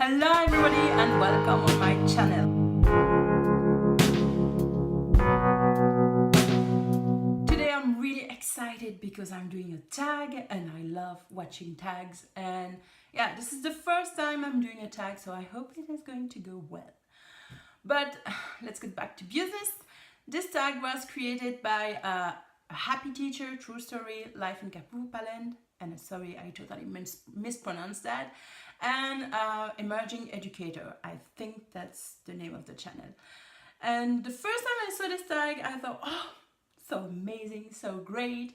Hello everybody and welcome on my channel. Today I'm really excited because I'm doing a tag and I love watching tags, and yeah, this is the first time I'm doing a tag, so I hope it is going to go well. But let's get back to business. This tag was created by a happy teacher, true story, life in Kapupaland, and sorry, I totally mispronounced that, and emerging educator. I think that's the name of the channel. And the first time I saw this tag, I thought, oh, so amazing, so great,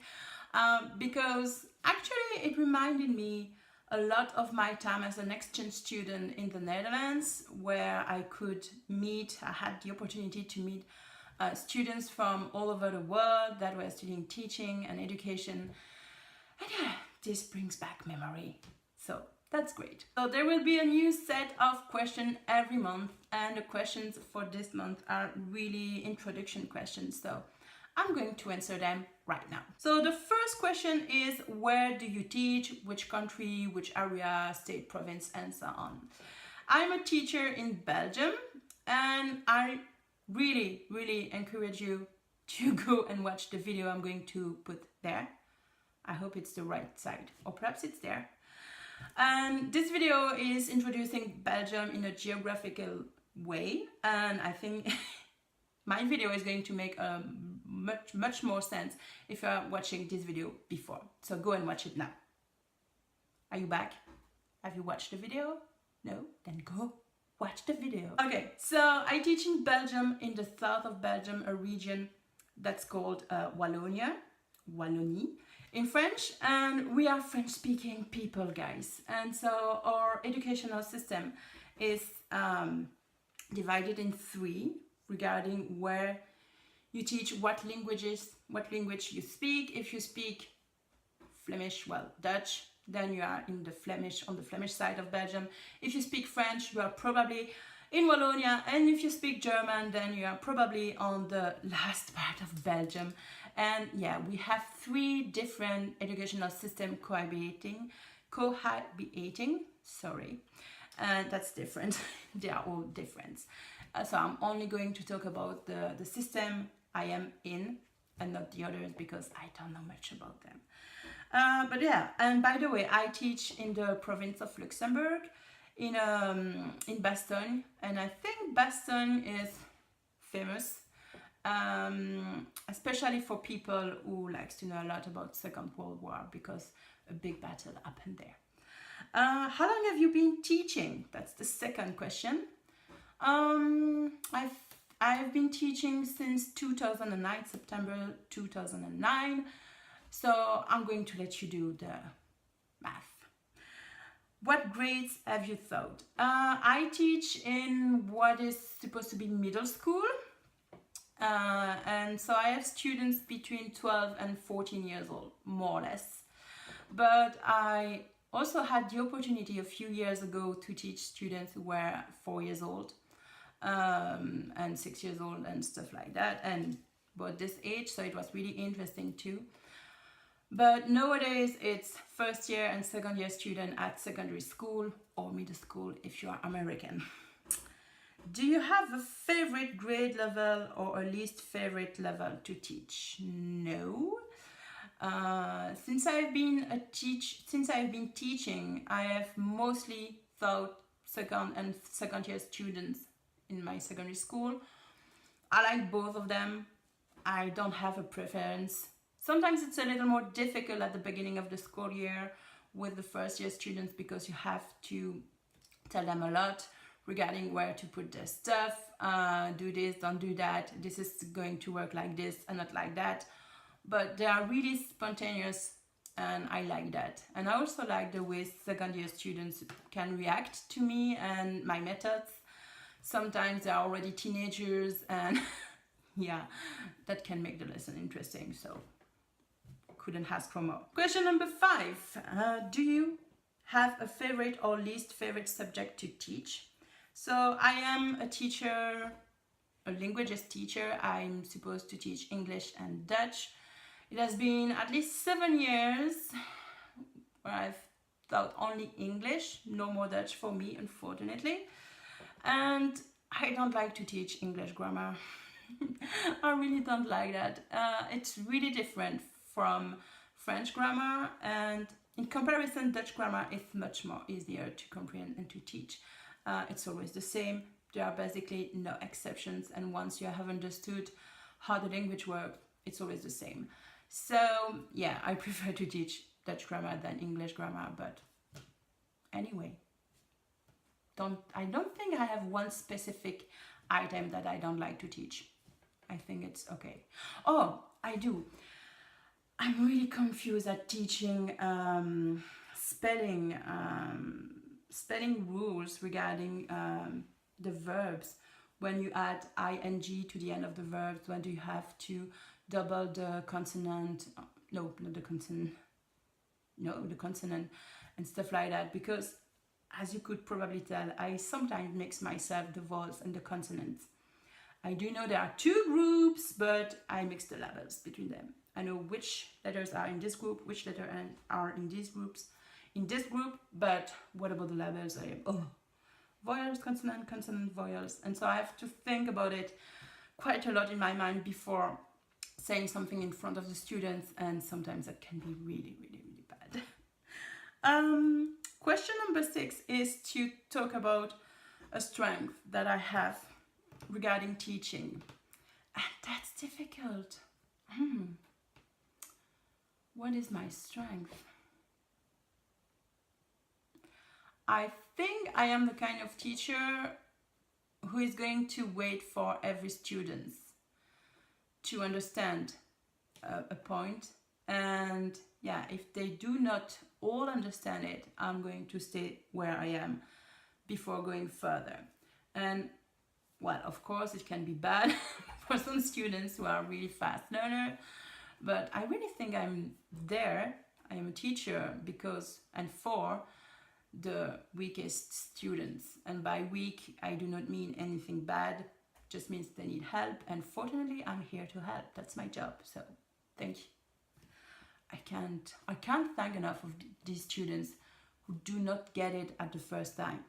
because actually it reminded me a lot of my time as an exchange student in the Netherlands, where I had the opportunity to meet students from all over the world that were studying teaching and education. And yeah, this brings back memory. So that's great. So there will be a new set of questions every month, and the questions for this month are really introduction questions. So I'm going to answer them right now. So the first question is, where do you teach? Which country, which area, state, province, and so on. I'm a teacher in Belgium, and I really encourage you to go and watch the video I'm going to put there. I hope it's the right side, or perhaps it's there. And this video is introducing Belgium in a geographical way, and I think my video is going to make much more sense if you are watching this video before. So go and watch it now. Are you back? Have you watched the video? No? Then go watch the video. Okay, so I teach in Belgium, in the south of Belgium, a region that's called Wallonie in French, and we are French-speaking people, guys. And so our educational system is divided in three regarding where you teach, what language you speak. If you speak Flemish, well, Dutch, then you are on the Flemish side of Belgium. If you speak French, you are probably in Wallonia, and if you speak German, then you are probably on the last part of Belgium. And yeah, we have three different educational systems cohabiting, sorry, and that's different. They are all different. So I'm only going to talk about the system I am in and not the others, because I don't know much about them. But yeah, and by the way, I teach in the province of Luxembourg, in Bastogne, and I think Bastogne is famous, especially for people who likes to know a lot about Second World War, because a big battle happened there. How long have you been teaching? That's the second question. I've been teaching since 2009, September 2009. So I'm going to let you do the math. What grades have you taught? I teach in what is supposed to be middle school. And so I have students between 12 and 14 years old, more or less. But I also had the opportunity a few years ago to teach students who were 4 years old and 6 years old and stuff like that, and about this age, so it was really interesting too. But nowadays it's first year and second year student at secondary school or middle school if you are American. Do you have a favorite grade level or a least favorite level to teach? No. Since I've been teaching, I have mostly taught second year students in my secondary school. I like both of them. I don't have a preference. Sometimes it's a little more difficult at the beginning of the school year with the first year students, because you have to tell them a lot regarding where to put their stuff, do this, don't do that, this is going to work like this and not like that. But they are really spontaneous, and I like that. And I also like the way second year students can react to me and my methods. Sometimes they're already teenagers, and yeah, that can make the lesson interesting, so couldn't ask for more. Question number 5. Do you have a favorite or least favorite subject to teach? So I am a teacher, a languages teacher. I'm supposed to teach English and Dutch. It has been at least 7 years where I've taught only English, no more Dutch for me, unfortunately. And I don't like to teach English grammar. I really don't like that. It's really different from French grammar, and in comparison, Dutch grammar is much more easier to comprehend and to teach. It's always the same. There are basically no exceptions, and once you have understood how the language works, it's always the same. So yeah, I prefer to teach Dutch grammar than English grammar, but anyway, I don't think I have one specific item that I don't like to teach. I think it's okay. Oh, I do. I'm really confused at teaching spelling rules regarding the verbs. When you add ing to the end of the verbs, when do you have to double the consonant? No, not the consonant. No, the consonant and stuff like that. Because as you could probably tell, I sometimes mix myself the vowels and the consonants. I do know there are two groups, but I mix the levels between them. I know which letters are in this group, which letters are in these groups, in this group, but what about the levels? Vowels, consonant, consonant, vowels. And so I have to think about it quite a lot in my mind before saying something in front of the students, and sometimes that can be really, really, really bad. Question number 6 is to talk about a strength that I have regarding teaching. And that's difficult. What is my strength? I think I am the kind of teacher who is going to wait for every student to understand a point. And yeah, if they do not all understand it, I'm going to stay where I am before going further. And well, of course, it can be bad for some students who are really fast learners, but I really think I'm there. I am a teacher because and for the weakest students. And by weak, I do not mean anything bad, just means they need help. And fortunately, I'm here to help. That's my job. So thank you. I can't thank enough of these students who do not get it at the first time,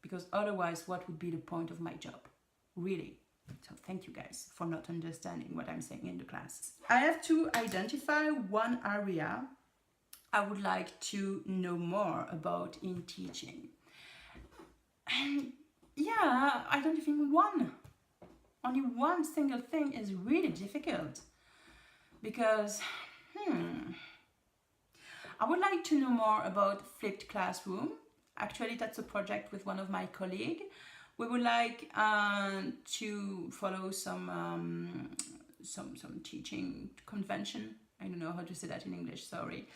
because otherwise, what would be the point of my job? Really. So thank you guys for not understanding what I'm saying in the class. I have to identify one area I would like to know more about in teaching. And yeah, identifying only one single thing is really difficult, because I would like to know more about flipped classroom. Actually, that's a project with one of my colleagues. We would like to follow some teaching convention. I don't know how to say that in English, sorry.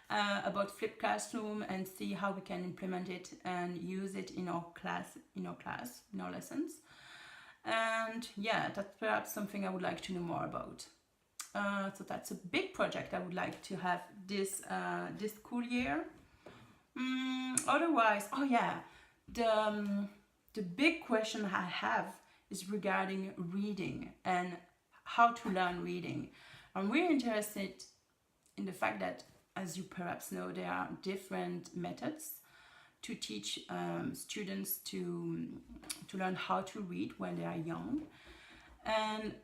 About flipped classroom, and see how we can implement it and use it in our lessons. And yeah, that's perhaps something I would like to know more about. So that's a big project I would like to have this school year. Otherwise, oh yeah, the big question I have is regarding reading and how to learn reading. I'm really interested in the fact that, as you perhaps know, there are different methods to teach students to learn how to read when they are young. And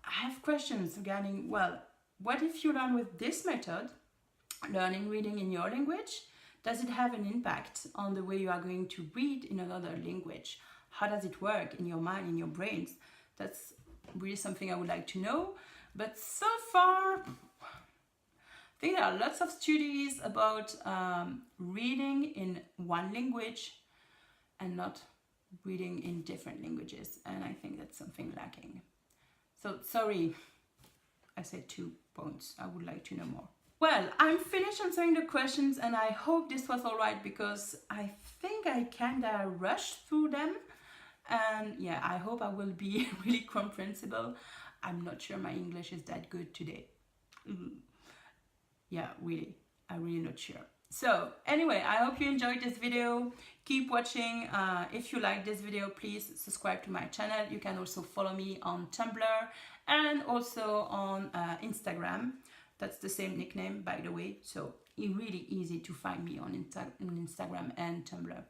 I have questions regarding, well, what if you learn with this method, learning reading in your language? Does it have an impact on the way you are going to read in another language? How does it work in your mind, in your brains? That's really something I would like to know. But so far, I think there are lots of studies about reading in one language and not reading in different languages. And I think that's something lacking. So sorry, I said 2 points. I would like to know more. Well, I'm finished answering the questions, and I hope this was all right, because I think I kinda rushed through them. And yeah, I hope I will be really comprehensible. I'm not sure my English is that good today. Yeah, really, I'm really not sure. So anyway, I hope you enjoyed this video. Keep watching. If you like this video, please subscribe to my channel. You can also follow me on Tumblr and also on Instagram. That's the same nickname, by the way. So really easy to find me on Instagram and Tumblr.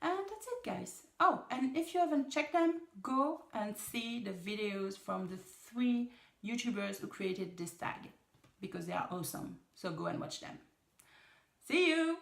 And that's it, guys. Oh, and if you haven't checked them, go and see the videos from the 3 YouTubers who created this tag, because they are awesome. So go and watch them. See you!